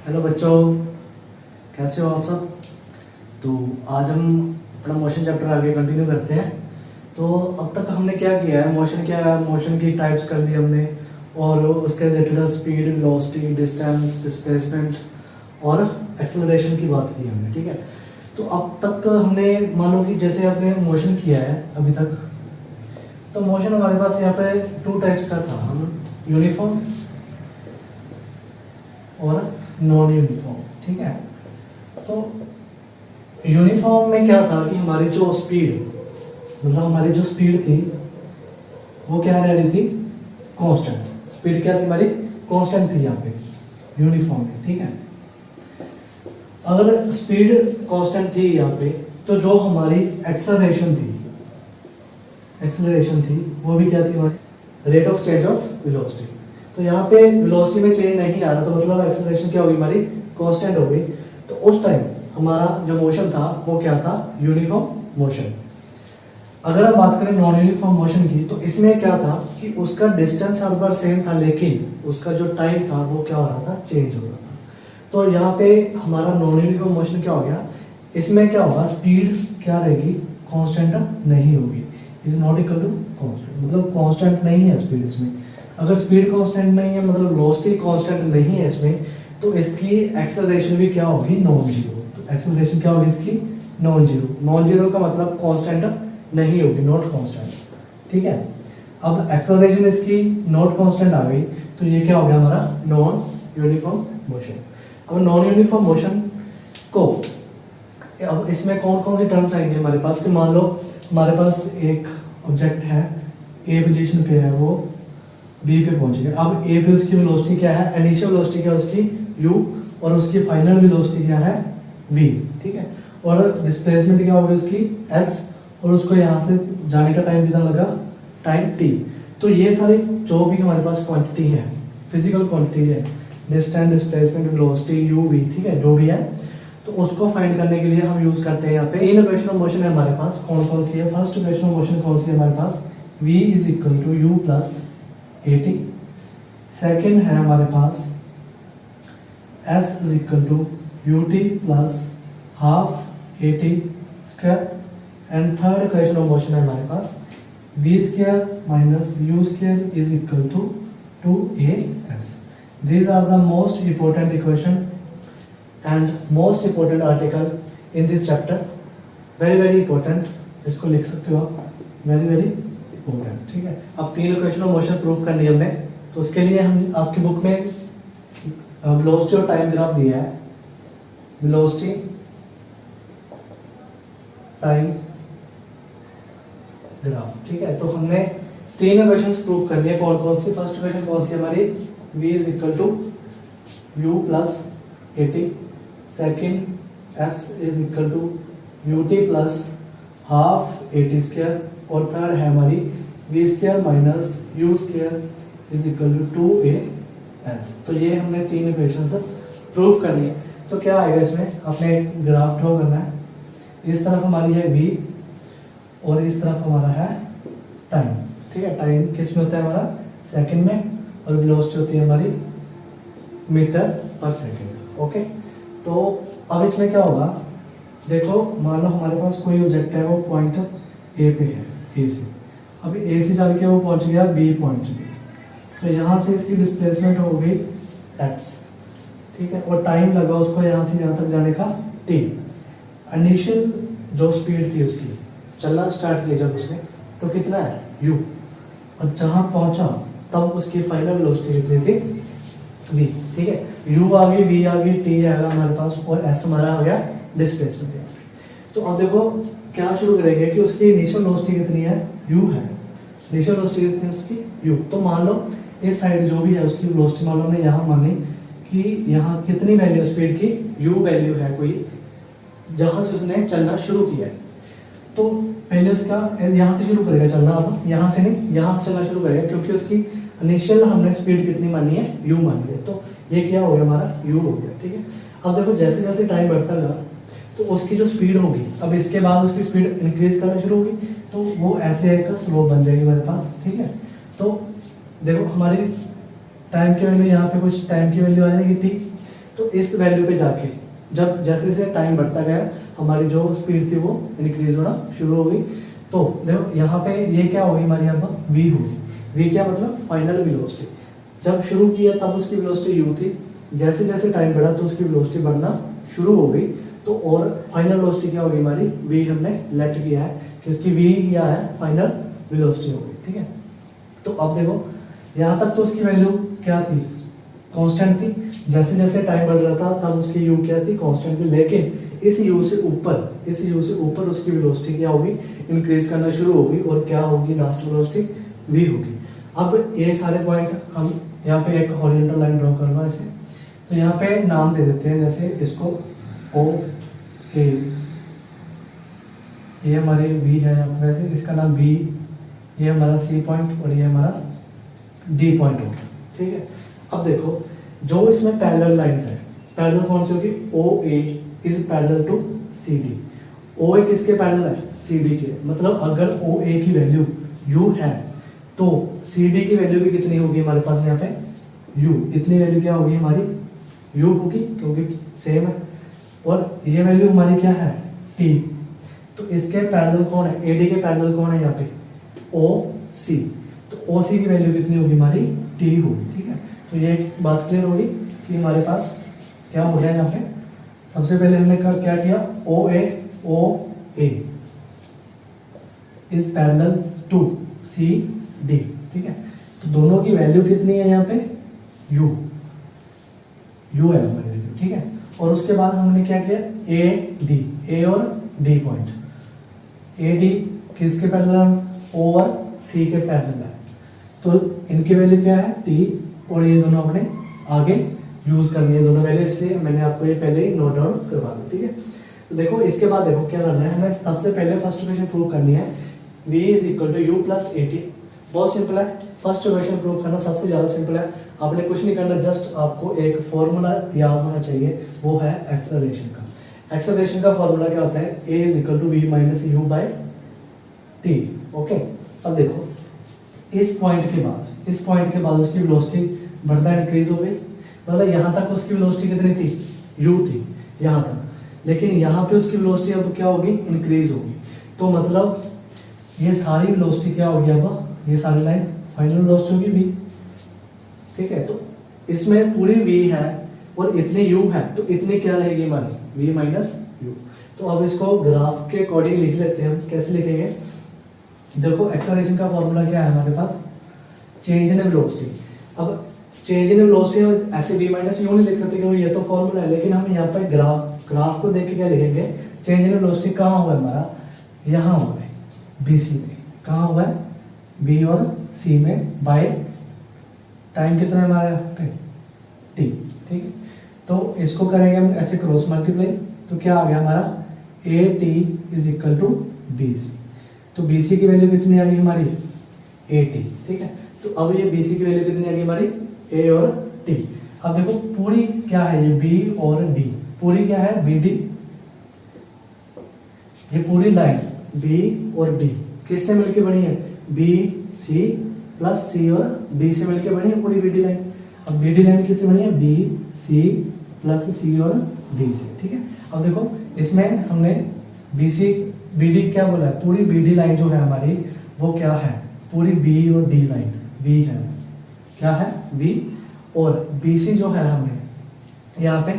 Hello बच्चों, कैसे हो आप सब। तो आज हम अपना मोशन चैप्टर आगे कंटिन्यू करते हैं। तो अब तक हमने क्या किया है, मोशन की टाइप्स कर दी हमने, और उसके related speed, velocity, distance, displacement और एक्सेलरेशन की बात की हमने। ठीक है, तो अब तक हमने मान लो कि जैसे आपने मोशन किया है अभी तक, तो मोशन हमारे पास यहाँ पे 2 टाइप्स का था, हम यूनिफॉर्म और नॉन यूनिफॉर्म। ठीक है, तो यूनिफॉर्म में क्या था कि हमारी जो स्पीड थी वो क्या रह रही थी, कांस्टेंट। स्पीड क्या थी हमारी, कांस्टेंट थी यहाँ पे यूनिफॉर्म में। ठीक है, अगर स्पीड कांस्टेंट थी यहाँ पे, तो जो हमारी एक्सेलरेशन थी वो भी क्या थी हमारी, rate of change of velocity. तो यहाँ पे वेलोसिटी में चेंज नहीं आ रहा, तो मतलब एक्सेलरेशन क्या होगी हमारी, कांस्टेंट हो गई। तो उस टाइम हमारा जो मोशन था वो क्या था, यूनिफॉर्म मोशन। अगर हम बात करें नॉन यूनिफॉर्म मोशन की, तो इसमें क्या था कि उसका डिस्टेंस हर बार सेम था, लेकिन उसका जो टाइम था वो क्या हो रहा था, चेंज हो रहा था। तो यहाँ पे हमारा नॉन यूनिफॉर्म मोशन क्या हो गया, इसमें क्या होगा, स्पीड क्या रहेगी, कांस्टेंट नहीं होगी, is not equal to constant, मतलब कांस्टेंट नहीं है स्पीड इसमें। अगर स्पीड कांस्टेंट नहीं है, मतलब वेलोसिटी कांस्टेंट नहीं है इसमें, तो इसकी एक्सेलरेशन भी क्या होगी, नॉन जीरो। तो एक्सेलरेशन क्या होगी इसकी, नॉन जीरो। नॉन जीरो का मतलब कांस्टेंट नहीं होगी, नॉट कांस्टेंट। ठीक है, अब एक्सेलरेशन इसकी नॉट कांस्टेंट आ गई, तो ये क्या हो गया हमारा नॉन यूनिफॉर्म मोशन। अब नॉन यूनिफॉर्म मोशन को, अब इसमें कौन कौन सी टर्म्स आएंगे हमारे पास, कि मान लो हमारे पास एक ऑब्जेक्ट है, ए पोजीशन पे है, वो बी पे पहुंच गया। अब ए पे उसकी वेलोसिटी क्या है, इनिशियल वेलोसिटी क्या है उसकी u, और उसकी फाइनल वेलोसिटी क्या है v। ठीक है, और डिस्प्लेसमेंट क्या होगी उसकी s, और उसको यहाँ से जाने का टाइम कितना लगा, टाइम t। तो ये सारी जो भी हमारे पास क्वांटिटी है, फिजिकल क्वांटिटी है, distance, displacement, velocity, u v, ठीक है, जो भी है, तो उसको फाइंड करने के लिए हम यूज करते हैं यहाँ पे 3 इक्वेशन ऑफ मोशन है हमारे पास। कौन कौन सी है, फर्स्ट इक्वेशन ऑफ मोशन कौन सी है हमारे पास, v is equal to u plus AT। Second है हमारे पास S is equal to UT plus half AT square. And third equation of motion है हमारे पास v square minus u square is equal to 2AS। These are the most important equation and most important article in this chapter. very important, इसको लिख सकते हो आप, very important. ठीक है, अब 3 इक्वेशन ऑफ मोशन प्रूफ करनी है हमने, तो उसके लिए हम आपकी बुक में वेलोसिटी और टाइम ग्राफ दिया है, वेलोसिटी टाइम ग्राफ। ठीक है, तो हमने 3 इक्वेशंस प्रूफ करनी है। कौन कौन सी, फर्स्ट इक्वेशन कौन सी हमारी, v is equal to u plus AT। Second s is equal to UT plus half AT square. और थर्ड है हमारी v square minus u square is equal to 2AS। तो ये हमने 3 इक्वेशंस प्रूफ करनी है। तो क्या आएगा इसमें, अपने ग्राफ ड्रॉ करना है। इस तरफ हमारी है v और इस तरफ हमारा है टाइम। ठीक है, टाइम किस में होता है हमारा, सेकंड में, और वेलोसिटी होती है हमारी मीटर पर सेकंड। ओके, तो अब इसमें क्या होगा, देखो मान लो हमारे पास कोई ऑब्जेक्ट है, वो पॉइंट ए पे है, ए से। अब ए से चल के वो पहुंच गया बी पॉइंट पे, तो यहाँ से इसकी डिस्प्लेसमेंट हो गई s। ठीक है, और टाइम लगा उसको यहाँ से यहाँ तक जाने का t। इनिशियल जो स्पीड थी उसकी, चलना स्टार्ट किया जब उसने, तो कितना है u, और जहाँ पहुंचा तब उसकी फाइनल वेलोसिटी कितनी थी v। ठीक है, u आ गई, v आ गई, t आएगा हमारे पास, और s हमारा हो गया डिस्प्लेसमेंट। तो अब देखो क्या शुरू करेंगे कि उसकी इनिशियल वेलोसिटी कितनी है, u है। इनिशियल वेलोसिटी कितनी है उसकी, u। तो मान लो इस साइड जो भी है उसकी वेलोसिटी, मान लो हमने यहाँ मानी कि यहाँ कितनी वैल्यू स्पीड की, u वैल्यू है कोई, जहाँ से उसने चलना शुरू किया है। तो पहले उसका यहाँ से शुरू करेगा चलना, अब यहाँ से नहीं, यहाँ से चलना शुरू करेगा, क्योंकि उसकी इनिशियल हमने स्पीड कितनी मानी है, u मानी है। तो ये क्या हो गया हमारा, u हो गया। ठीक है, अब देखो जैसे जैसे टाइम बढ़ता गया, तो उसकी जो स्पीड होगी, अब इसके बाद उसकी स्पीड इंक्रीज करना शुरू होगी, तो वो ऐसे एक स्लोप बन जाएगी हमारे पास। ठीक है, तो देखो हमारी टाइम की वैल्यू, यहाँ पे कुछ टाइम की वैल्यू आ जाएगी t। तो इस वैल्यू पे जाके जब जैसे जैसे टाइम बढ़ता गया हमारी जो स्पीड थी वो इंक्रीज होना शुरू हो गई। तो देखो यहाँ पे ये क्या होगी हमारी अब v होगी। v क्या मतलब फाइनल वेलोसिटी। जब शुरू किया तब उसकी वेलोसिटी u थी, जैसे जैसे टाइम बढ़ा तो उसकी वेलोसिटी बढ़ना शुरू हो गई। तो और फाइनल वेलोसिटी क्या होगी हमारी v हमने लेट किया है कि इसकी v क्या है फाइनल वेलोसिटी होगी। ठीक है, तो अब देखो यहाँ तक तो उसकी वैल्यू क्या थी कांस्टेंट थी, जैसे जैसे टाइम बढ़ रहा था तब उसकी u क्या थी कांस्टेंट थी। लेकिन इस u से ऊपर उसकी वेलोसिटी क्या होगी इंक्रीज करना शुरू होगी और क्या होगी लास्ट वेलोसिटी v होगी। अब ये सारे पॉइंट हम यहाँ पे एक हॉरिजॉन्टल लाइन ड्रॉ कर लो ऐसे। तो यहाँ पे नाम दे देते हैं, जैसे इसको O A, ये हमारे v है यहाँ पे, वैसे इसका नाम b, ये हमारा C पॉइंट और ये हमारा D पॉइंट होगा। ठीक है, अब देखो जो इसमें पैरेलल लाइंस है, पैरेलल कौन सी होगी OA is parallel to CD। OA किसके पैरेलल है CD के, मतलब अगर OA की वैल्यू u है तो CD की वैल्यू भी कितनी होगी हमारे पास यहाँ पे u, इतनी वैल्यू क्या होगी हमारी u होगी क्योंकि सेम है। और ये वैल्यू हमारी क्या है t, तो इसके पैरेलल कौन है AD के पैरेलल कौन है यहाँ पे OC, तो OC की वैल्यू कितनी होगी हमारी t होगी। ठीक है, तो ये बात क्लियर होगी कि हमारे पास क्या हो गया यहाँ पे। सबसे पहले हमने क्या किया OA is parallel to CD। ठीक है, तो दोनों की वैल्यू कितनी है यहाँ पे u है हमारी वैल्यू। ठीक है, और उसके बाद हमने क्या किया A और D पॉइंट, AD किसके पैरेलल है O और C के पैरेलल है, तो इनकी वैल्यू क्या है t, और ये दोनों अपने आगे यूज करनी है दोनों वैल्यू, इसलिए मैंने आपको ये पहले ही नोट डाउन करवा दिया। ठीक है, तो देखो इसके बाद देखो क्या करना है, हमें सबसे पहले फर्स्ट इक्वेशन प्रूव करनी है v is equal to u plus AT। बहुत सिंपल है, फर्स्ट इक्वेशन प्रूव करना सबसे ज़्यादा सिंपल है। आपने कुछ नहीं करना, जस्ट आपको एक फॉर्मूला याद होना चाहिए, वो है एक्सेलरेशन का। एक्सेलरेशन का फॉर्मूला क्या होता है a is equal to v minus u by t। Okay, अब देखो इस पॉइंट के बाद उसकी वेलोसिटी बढ़ता इंक्रीज हो गई, मतलब यहाँ तक उसकी वेलोसिटी कितनी थी u थी यहाँ तक, लेकिन यहाँ पे उसकी वेलोसिटी अब क्या होगी इंक्रीज होगी। तो मतलब ये सारी वेलोसिटी क्या होगी, अब ये सारी लाइन फाइनल वेलोसिटी होगी v। ठीक है, तो इसमें पूरी v है और इतनी u है, तो इतनी क्या रहेगी हमारी v माइनस u। तो अब इसको ग्राफ के अकॉर्डिंग लिख लेते हैं हम। कैसे लिखेंगे, देखो एक्सेलरेशन का फॉर्मूला क्या है हमारे पास चेंज इन वेलोसिटी। अब चेंज इन वेलोसिटी ऐसे v माइनस u नहीं लिख सकते क्योंकि ये तो फॉर्मूला है, लेकिन हम यहाँ पर ग्राफ को देख के क्या लिखेंगे, चेंज इन वेलोसिटी कहाँ हुआ है हमारा, यहाँ हुआ है BC में। कहाँ हुआ है B और C में, बाय टाइम कितना है हमारा यहाँ पे t। ठीक है, तो इसको करेंगे हम ऐसे क्रॉस मल्टीप्लाई, तो क्या आ गया हमारा AT is equal to BC। तो BC की वैल्यू कितनी आ गई हमारी AT। ठीक है, तो अब ये BC की वैल्यू कितनी आ गई हमारी A और T। अब देखो पूरी क्या है ये B और D, पूरी क्या है BD, ये पूरी लाइन B और D किससे मिलके बनी है BC प्लस C और D से मिलके बनी है पूरी BD लाइन। अब BD लाइन किससे बनी है BC प्लस C और D से। ठीक है, अब देखो इसमें हमने BD क्या बोला है, पूरी BD लाइन जो है हमारी वो क्या है पूरी B और D लाइन V है, क्या है V, और BC जो है हमने यहाँ पे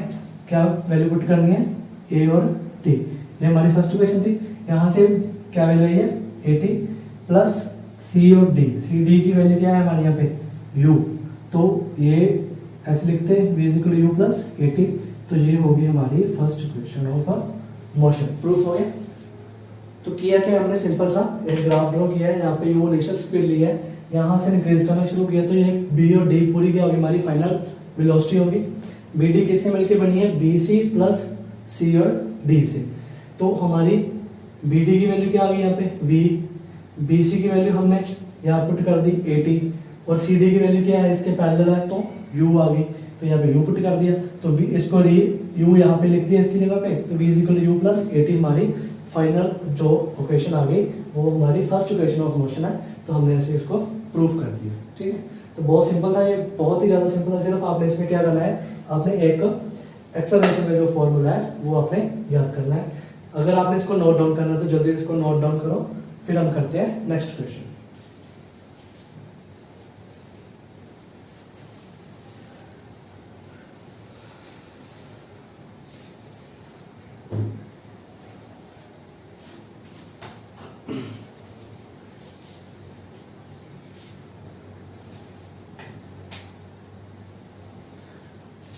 क्या वैल्यू पुट करनी है A और T। ये हमारी फर्स्ट इक्वेशन थी, यहाँ से क्या वैल्यू है AT प्लस C और D, CD की वैल्यू क्या है हमारे यहाँ पे U, तो ये ऐसे लिखते हैं V equal to U plus AT। तो ये होगी हमारी first equation of motion. Proof हो गया। तो किया क्या हमने, सिंपल सा एक ग्राफ ड्रॉ किया है, यहाँ पे U इनिशियल स्पीड ली है, यहाँ से इंक्रीज करना शुरू किया, तो ये B और D पूरी क्या होगी हमारी फाइनल वेलोसिटी होगी। BD किससे मिलके बनी है BC प्लस C और D से, तो हमारी BD की वैल्यू क्या आ गई यहाँ पे V, BC की वैल्यू हमने यहाँ पुट कर दी AT, और CD की वैल्यू क्या है इसके पैरेलल है तो U आ गई, तो यहाँ पे U पुट कर दिया, तो V इसको U यहाँ पे लिख दिया इसकी जगह पे, तो V is equal to U plus AT हमारी फाइनल जो इक्वेशन आ गई वो हमारी फर्स्ट इक्वेशन ऑफ मोशन है। तो हमने ऐसे इसको प्रूफ कर दिया। ठीक है, तो बहुत सिंपल था ये, बहुत ही ज़्यादा सिंपल था। सिर्फ आपने इसमें क्या करना है, आपने एक एक्सेलरेशन का जो फॉर्मूला है वो आपने याद करना है। अगर आपने इसको नोट डाउन करना है तो जल्दी इसको नोट डाउन करो, फिर हम करते हैं नेक्स्ट क्वेश्चन।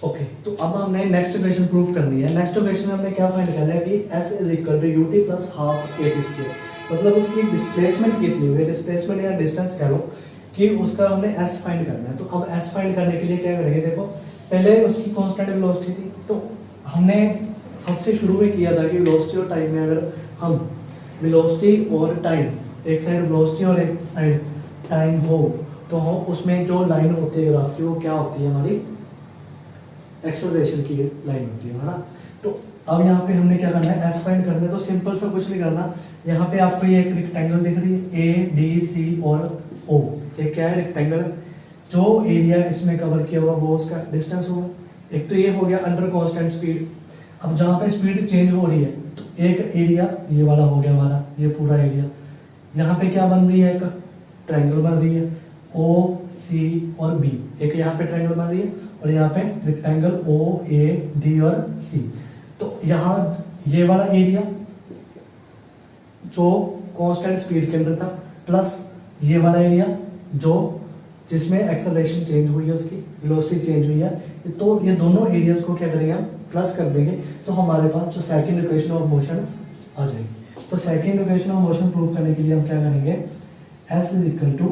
ओके तो अब हमने नेक्स्ट इक्वेशन प्रूव करनी है। नेक्स्ट इक्वेशन में हमने क्या फाइंड करना है कि s is equal to ut plus half A T square, मतलब उसकी डिस्प्लेसमेंट कितनी हुई, डिस्प्लेसमेंट या डिस्टेंस कह लो, कि उसका हमने s फाइंड करना है। तो अब s फाइंड करने के लिए क्या करेंगे, देखो पहले उसकी कांस्टेंट वेलोसिटी थी, तो हमने सबसे शुरू में किया था कि वेलोसिटी और टाइम में अगर हम वेलोसिटी और टाइम, एक साइड वेलोसिटी और एक साइड टाइम हो, तो हम उसमें जो लाइन होती है ग्राफ की वो क्या होती है, हमारी एक्सेलरेशन की लाइन होती है ना। तो अब यहाँ पे हमने क्या करना है, एस फाइंड करना है। तो सिंपल सा कुछ नहीं करना, यहाँ पे आपको ये एक रेक्टेंगल दिख रही है ए डी सी और ओ, ये क्या है, रेक्टेंगल। जो एरिया इसमें कवर किया हुआ वो उसका डिस्टेंस होगा। एक तो ये हो गया अंडर कांस्टेंट स्पीड। अब जहाँ पे स्पीड चेंज हो रही है तो एक एरिया ये वाला हो गया हमारा, ये पूरा एरिया। यहाँ पे क्या बन रही है, एक ट्रायंगल बन रही है ओ सी और बी, एक यहाँ पे ट्रायंगल बन रही है और यहाँ पे रेक्टेंगल ओ ए डी और सी। तो यहाँ ये वाला एरिया जो कांस्टेंट स्पीड के अंदर था, प्लस ये वाला एरिया जो जिसमें एक्सेलरेशन चेंज हुई है, उसकी वेलोसिटी चेंज हुई है, तो ये दोनों एरियाज को क्या करेंगे हम, प्लस कर देंगे, तो हमारे पास जो सेकंड इक्वेशन ऑफ मोशन आ जाएगी। तो second equation of motion prove करने के लिए हम क्या करेंगे, एस इज इक्वल टू,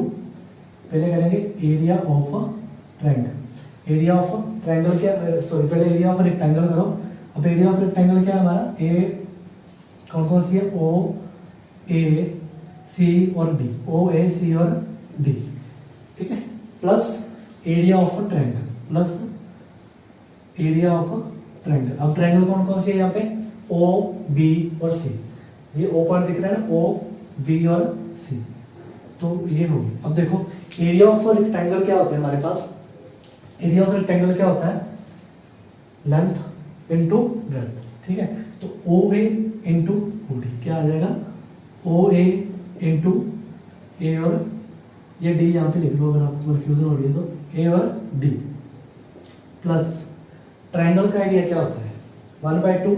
पहले करेंगे area of triangle. Area of triangle क्या, सॉरी पहले एरिया ऑफ रेक्टेंगल करो। अब एरिया ऑफ रेक्टेंगल क्या है हमारा, ए कौन कौन सी है, ओ ए सी और डी, ओ ए सी और डी, ठीक है, plus area of triangle, plus area of triangle. अब ट्रायंगल कौन कौन सी है यहाँ पे, ओ बी और सी, ये ओ पॉइंट दिख रहा है ना, ओ बी और सी, तो ये होगी। अब देखो एरिया ऑफ रेक्टेंगल क्या होता है हमारे पास, एरिया ऑफ रेक्टेंगल क्या होता है, लेंथ इनटू ब्रेड्थ, ठीक है। तो ओ ए इंटू ओ डी क्या आ जाएगा, ओ ए इंटू ए और ये डी यहाँ पे लिख लो अगर आपको कंफ्यूजन हो रही है तो, ए और डी, प्लस ट्रायंगल का आइडिया क्या होता है, 1/2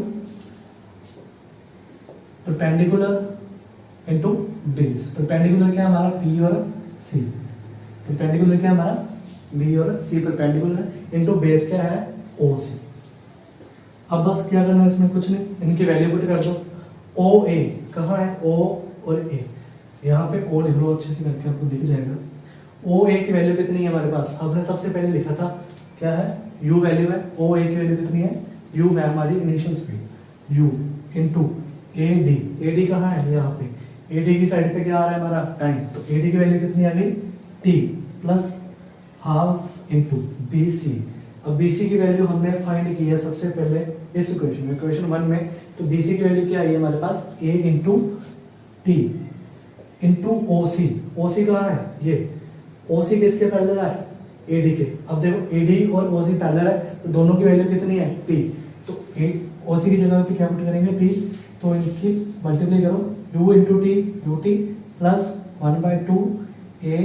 परपेंडिकुलर इंटू बेस। परपेंडिकुलर क्या है हमारा, पी और सी, परपेंडिकुलर क्या है हमारा, बी और सी परपेंडिकुलर, इंटू बेस क्या है, ओ सी। अब बस क्या करना है इसमें, कुछ नहीं, इनकी वैल्यू पुट कर दो। ओ ए कहाँ है, ओ और ए, यहाँ पे ओ लिख लो अच्छे से करके, आपको दिख जाएगा। ओ ए की वैल्यू कितनी है हमारे पास, आपने सबसे पहले लिखा था क्या है, यू वैल्यू है। ओ ए की वैल्यू कितनी है, यू है हमारी initial speed, you into A D. A D कहाँ है, यहाँ पे, ए डी की साइड पे क्या आ रहा है हमारा, टाइम, तो ए डी की वैल्यू कितनी आ गई, T plus half into B C. अब बी सी की वैल्यू हमने फाइंड की है सबसे पहले इस इक्वेशन में, इक्वेशन 1 में। तो बी सी की वैल्यू क्या आई है हमारे पास, ए इंटू टी इंटू ओ सी। ओ सी कहाँ है, ये ओ सी किसके पैरेलल है, ए डी के। अब देखो ए डी और ओ सी पैरेलल है, तो दोनों की वैल्यू कितनी है, टी। तो ओ सी की जगह पे क्या पुट करेंगे, टी, तो इनकी मल्टीप्लाई करो, you into T, you t plus 1/2 A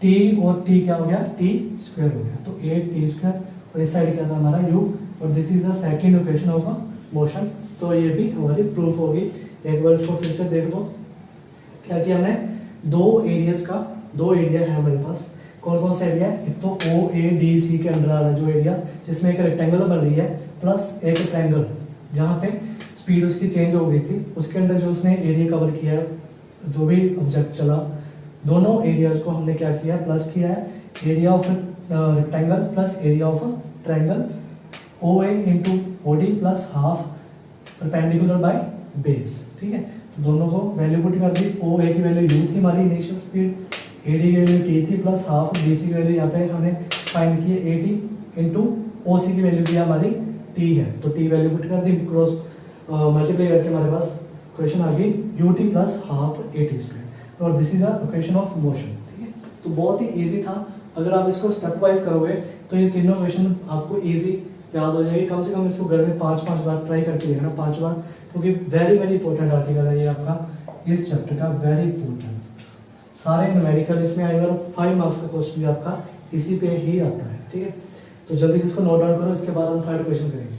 T, और टी क्या हो गया, टी स्क्वायर हो गया, तो ए टी स्क्वायर, और इस साइड क्या था हमारा यू, और this is the second equation of motion. तो ये भी हमारी प्रूफ होगी। एक बार इसको फिर से देख लो, क्या किया हमने, दो एरियाज का, दो एरिया है हमारे पास, कौन कौन सा एरिया है, एक तो ओ ए डी सी के अंडर आ रहा है जो एरिया, जिसमें एक रेक्टेंगल बन रही है, प्लस एक ट्रायंगल जहाँ पे स्पीड उसकी चेंज हो गई थी, उसके अंदर जो उसने एरिया कवर किया है, जो भी ऑब्जेक्ट चला, दोनों एरियाज को हमने क्या किया, प्लस किया है। Area of rectangle plus area of triangle, O A into O D plus half perpendicular by base, ठीक है। तो दोनों को वैल्यू पुट कर दी। ओ ए की वैल्यू यू थी हमारी इनिशियल स्पीड, ए डी की वैल्यू टी थी प्लस हाफ, बी सी की वैल्यू यहाँ पे हमने फाइंड की है ए टी, इंटू ओ सी की वैल्यू भी हमारी टी है, तो टी वैल्यू पुट कर दी, क्रॉस मल्टीप्लाई करके हमारे पास क्वेश्चन आ गई u t plus half A T square, और this is the equation of motion, ठीक है। तो बहुत ही इजी था, अगर आप इसको स्टेप वाइज करोगे तो ये तीनों इक्वेशन आपको इजी याद हो जाएगी। कम से कम इसको घर में 5 बार ट्राई करके देखना, 5 बार, क्योंकि वेरी वेरी इंपॉर्टेंट आर्टिकल है ये आपका इस चैप्टर का, वेरी इंपॉर्टेंट। सारे न्यूमेरिकल इसमें आएगा और 5 मार्क्स का क्वेश्चन भी आपका इसी पे ही आता है, ठीक है। तो जल्दी से इसको नोट डाउन करो, इसके बाद हम थर्ड क्वेश्चन करेंगे।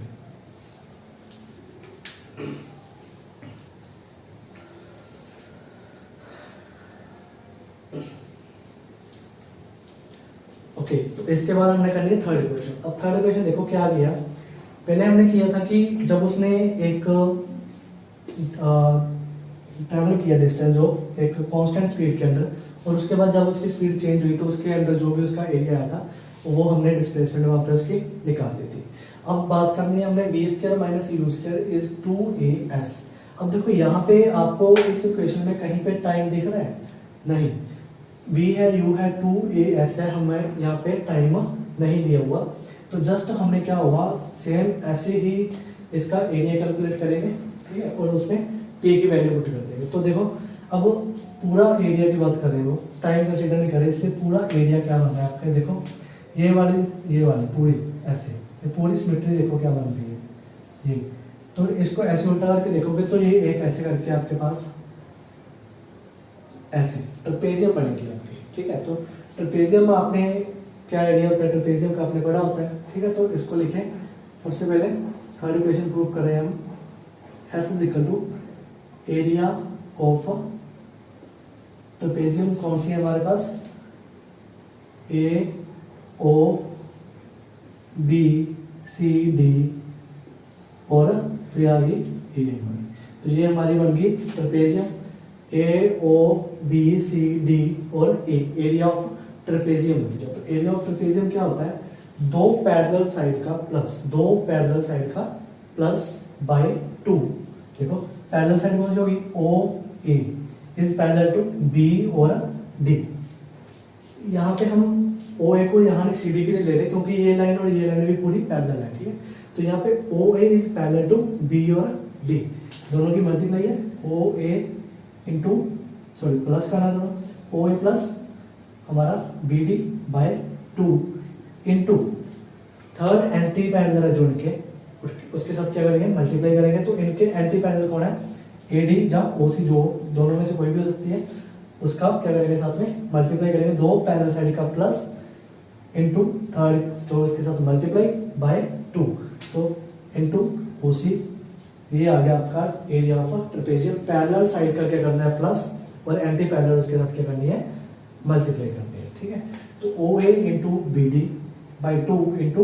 ओके, तो इसके बाद हमने करनी है थर्ड क्वेश्चन। अब थर्ड क्वेश्चन देखो क्या किया। पहले हमने किया था कि जब उसने एक ट्रैवल किया डिस्टेंस जो एक कांस्टेंट स्पीड के अंदर, और उसके बाद जब उसकी स्पीड चेंज हुई तो उसके अंदर जो भी उसका एरिया आया था वो हमने डिस्प्लेसमेंट वहाँ पर उसकी निकाल दी थी। अब बात करनी है हमने v² minus u² is 2as। अब देखो यहाँ पे आपको इस इक्वेशन में कहीं पे टाइम दिख रहा है? नहीं, v है, u है, 2as है, हमें यहाँ पे टाइम नहीं दिया हुआ। तो जस्ट हमने क्या हुआ, सेम ऐसे ही इसका एरिया कैलकुलेट करेंगे, ठीक है, और उसमें p की वैल्यू पुट कर देंगे। तो देखो अब पूरा एरिया की बात करें, वो टाइम कंसीडर नहीं करें, इसलिए पूरा एरिया क्या बन रहा है आपके, देखो ये वाली पूरी ऐसे, ये पूरी सिमेट्री देखो क्या बन रही है ये। तो इसको ऐसे उल्टा करके देखोगे तो ये एक ऐसे करके आपके पास ऐसे ट्रेपेजियम बनेगी आपकी, ठीक है। तो ट्रेपेजियम में आपने क्या एरिया होता है, ट्रेपेजियम का आपने पढ़ा होता है, ठीक है। तो इसको लिखें, सबसे पहले थर्ड इक्वेशन प्रूव कर रहे हैं हम, S is equal to area of trapezium, कौन सी है हमारे पास, AOBCD और फिर आ गई एरिया। तो ये हमारी बन गई ट्रेपेजियम, AOBCD और एरिया ऑफ ट्रेपेजियम बन गया। तो एरिया ऑफ ट्रेपेजियम क्या होता है, दो पैरेलल साइड का प्लस बाय 2। देखो पैरेलल साइड कौन सी होगी, OA is parallel to B और D। यहाँ पे हम OA को यहाँ CD के लिए ले रहे हैं क्योंकि ये लाइन और ये लाइन भी पूरी पैरेलल है, ठीक है। तो यहाँ पे OA is parallel to B और D, दोनों की मल्टीप्लाई है, OA इंटू प्लस करना दोनों, OA प्लस हमारा BD by 2 into third anti parallel है जो इनके, उसके साथ क्या करेंगे, मल्टीप्लाई करेंगे। तो इनके एंटी पैरेलल कौन है, AD या OC, जो दोनों में से कोई भी हो सकती है, उसका क्या करेंगे, साथ में मल्टीप्लाई करेंगे, दो पैरेलल साइड का प्लस इंटू थर्ड जो इसके साथ मल्टीप्लाई बाय 2, तो इंटू OC, ये आ गया आपका area of trapezium. Parallel side का क्या करना है प्लस, और एंटी पैरेलल उसके साथ क्या करनी है, मल्टीप्लाई करनी है, ठीक है। तो OA into BD by 2 into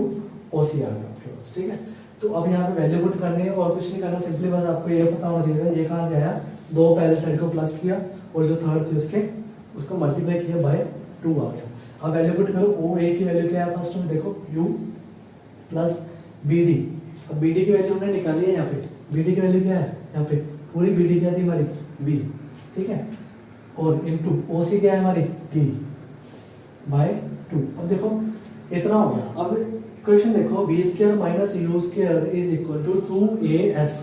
OC आ गया आपके पास, ठीक है। तो अब यहाँ पे वैल्यू पुट करनी है और कुछ नहीं करना, सिंपली बस आपको ये पता होना चाहिए ये कहाँ से आया, दो पैरेलल साइड को प्लस किया और जो थर्ड थी उसको मल्टीप्लाई किया बाय 2 आ गया। अब वैल्यू पुट करो, OA की वैल्यू क्या है, फर्स्ट में देखो U प्लस BD। अब BD की वैल्यू हमने निकाली है यहाँ पे, BD की वैल्यू क्या है, यहाँ पे पूरी BD क्या थी हमारी B, ठीक है, और इंटू OC क्या है हमारी T बाय 2। अब देखो इतना हो गया। अब इक्वेशन देखो, v² minus u² is equal to 2as।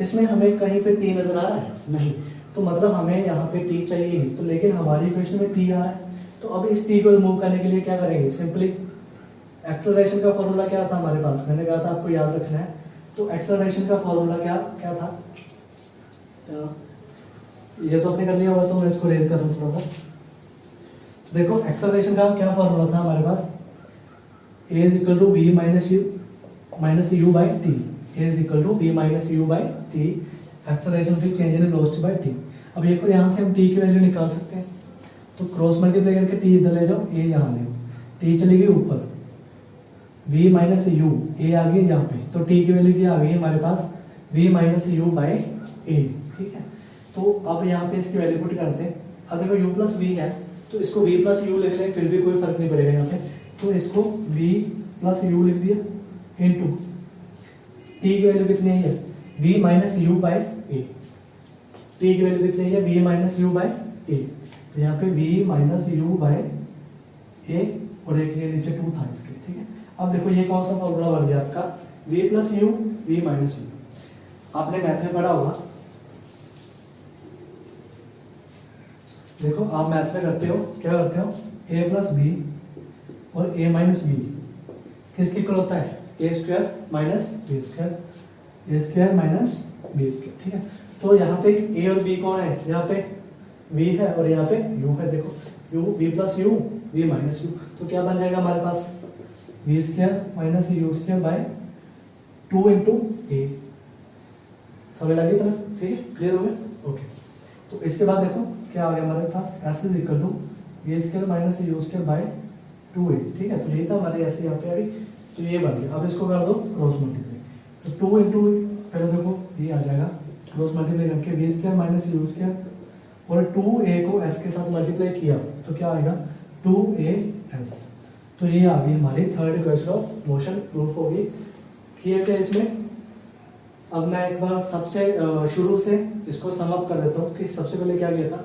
इसमें हमें कहीं पे t नजर आ रहा है, नहीं, तो मतलब हमें यहाँ पे t चाहिए नहीं, तो लेकिन हमारी इक्वेशन में t आ रहा है। तो अब इस t को रिमूव करने के लिए क्या करेंगे, सिंपली एक्सेलरेशन का फॉर्मूला क्या था हमारे पास, मैंने कहा था आपको याद रखना है। तो एक्सेलरेशन का फॉर्मूला क्या था, ये तो आपने कर लिया होगा, तो मैं इसको रेज कर दूं थोड़ा सा। देखो एक्सेलरेशन का क्या फॉर्मूला था हमारे पास, a is equal to v minus u by t, a is equal to v minus u by t, acceleration फिर change in velocity by t. अब ये यहाँ से हम t की वैल्यू निकाल सकते हैं, तो क्रॉस मल्टीप्लाई करके t इधर ले जाओ, a यहाँ ले, t चली गई ऊपर, v माइनस u, a आ गई यहाँ पे, तो t की वैल्यू क्या आ गई हमारे पास, v minus u by a, ठीक है। तो अब यहाँ पे इसकी वैल्यू पुट करते हैं। अब देखो u प्लस v है, तो इसको v प्लस u लिख लें, फिर भी कोई फर्क नहीं पड़ेगा यहाँ पे, तो इसको v प्लस u लिख दिया इंटू t की वैल्यू कितनी है, v minus u by a, t की वैल्यू कितनी है, v minus u by a, तो यहाँ पे v minus u by a और एक ये नीचे 2 था इसके, ठीक है। अब देखो ये कौन सा फॉर्मूला बन गया आपका, v plus u, v minus u, आपने मैथ में पढ़ा होगा, देखो आप मैथ में करते हो, क्या करते हो, a प्लस b और a माइनस बी किसकी इक्वल होता है, ए स्क्वायर माइनस बी स्क्वायर, ए स्क्वायर माइनस बी स्क्वायर, ठीक है। तो यहाँ पे ए और बी कौन है, यहाँ पे v है और यहाँ पे u है, देखो u v plus u v minus u, तो क्या बन जाएगा हमारे पास v square minus u square by 2 into a. समझ लगी तुम्हें, ठीक है, क्लियर हो गया, ओके। तो इसके बाद देखो क्या आ गया हमारे पास, s is equal to A square minus u square by 2a, ठीक है। तो यही था हमारे ऐसे यहाँ पे अभी, तो ये बन गया। अब इसको कर दो क्रॉस मल्टीप्लाई, तो 2 इंटू पहले देखो ये आ जाएगा क्रॉस मल्टीप्लाई करके v square minus u square और 2a को s के साथ मल्टीप्लाई किया तो क्या आएगा 2as। तो ये आ गई हमारी third equation of motion, proof होगी। ठीक है, इसमें अब मैं एक बार सबसे शुरू से इसको सम अप कर देता हूँ कि सबसे पहले क्या किया था।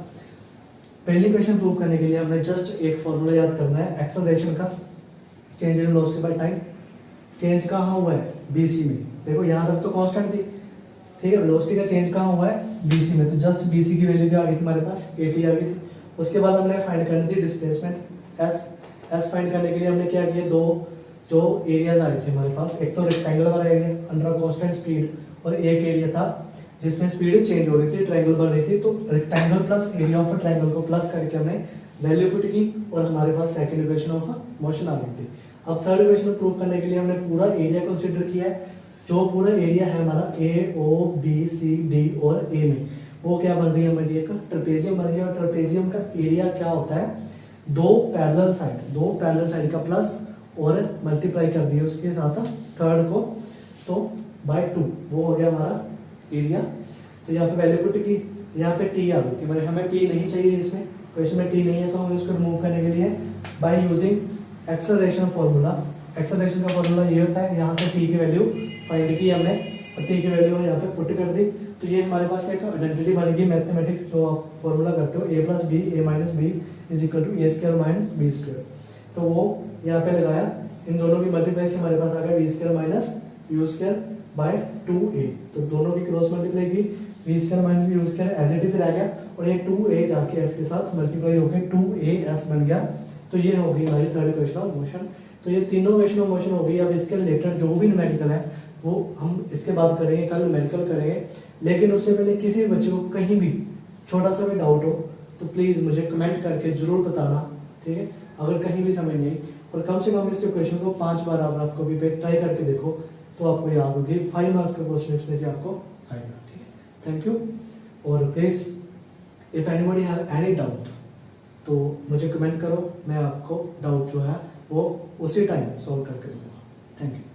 पहली इक्वेशन प्रूव करने के लिए हमने जस्ट एक फॉर्मूला याद करना है एक्सेलरेशन का, change in velocity by time. Change कहाँ हुआ है, बीसी में, देखो यहाँ तक तो कांस्टेंट थी, ठीक है। वेलोसिटी का चेंज कहाँ हुआ है, बीसी में, तो जस्ट बीसी की वैल्यू क्या आ गई थी हमारे पास, 80 आ गई थी। उसके बाद हमने फाइंड करनी थी डिस्प्लेसमेंट एस फाइंड करने के लिए हमने क्या किया, दो जो एरियाज आए थे हमारे पास, एक तो रेक्टेंगल वाला एरिया अंडर कांस्टेंट स्पीड और एक एरिया था जिसमें स्पीड चेंज हो रही थी, ट्रायंगल बन रही थी। तो rectangle plus area of triangle को प्लस करके हमने वैल्यू पुट की और हमारे पास सेकंड इक्वेशन ऑफ मोशन आ गई थी। अब थर्ड इक्वेशन प्रूव करने के लिए हमने पूरा एरिया कंसीडर किया है। जो पूरा एरिया है हमारा ए ओ बी सी डी और ए में, वो क्या बन रही है हमारी, एक ट्रेपेजियम बन रही है। और ट्रेपेजियम का एरिया क्या होता है, दो पैरेलल साइड का प्लस और मल्टीप्लाई कर दिया उसके साथ थर्ड को, तो बाय 2 वो हो गया हमारा एरिया। तो यहाँ पे वैल्यू पुट की, यहाँ पे टी आ गई थी, मतलब हमें टी नहीं चाहिए इसमें, क्वेश्चन में टी नहीं है, तो हमें उसको रिमूव करने के लिए by using acceleration formula. Acceleration का फॉर्मूला ये होता है, यहाँ से टी की वैल्यू फाइंड की हमने और टी की वैल्यू यहाँ पे पुट कर दी। तो ये हमारे पास एक आइडेंटिटी बनेगी मैथमेटिक्स, जो आप फॉर्मूला करते हो A plus B A minus B is equal to A square minus B square. तो वो यहाँ पे लगाया, इन दोनों की मल्टीप्लाई से हमारे पास आ गया v square minus u square by 2a। तो दोनों की क्रॉस मल्टीप्लाई की, v square minus u square as it is रह गया और ये 2a जाके s के साथ मल्टीप्लाई होकर 2as बन गया। तो ये हो गई हमारी थर्ड इक्वेशन ऑफ मोशन। तो ये तीनों इक्वेशन ऑफ मोशन हो गई। अब इसके रिलेटेड जो भी न्यूमेरिकल है वो हम इसके बाद करेंगे, कल न्यूमेरिकल करेंगे। लेकिन उससे पहले किसी भी बच्चे को कहीं भी छोटा सा भी डाउट हो तो प्लीज़ मुझे कमेंट करके जरूर बताना, ठीक है। अगर कहीं भी समझ नहीं, और कम से कम इस क्वेश्चन को 5 बार आप रफ कॉपी पे ट्राई करके देखो तो आपको याद होगी। 5 मार्क्स का क्वेश्चन इसमें से आपको आएगा, ठीक है। Thank you. और please if anybody have any doubt तो मुझे कमेंट करो, मैं आपको डाउट जो है वो उसी टाइम सॉल्व करके दूंगा। Thank you.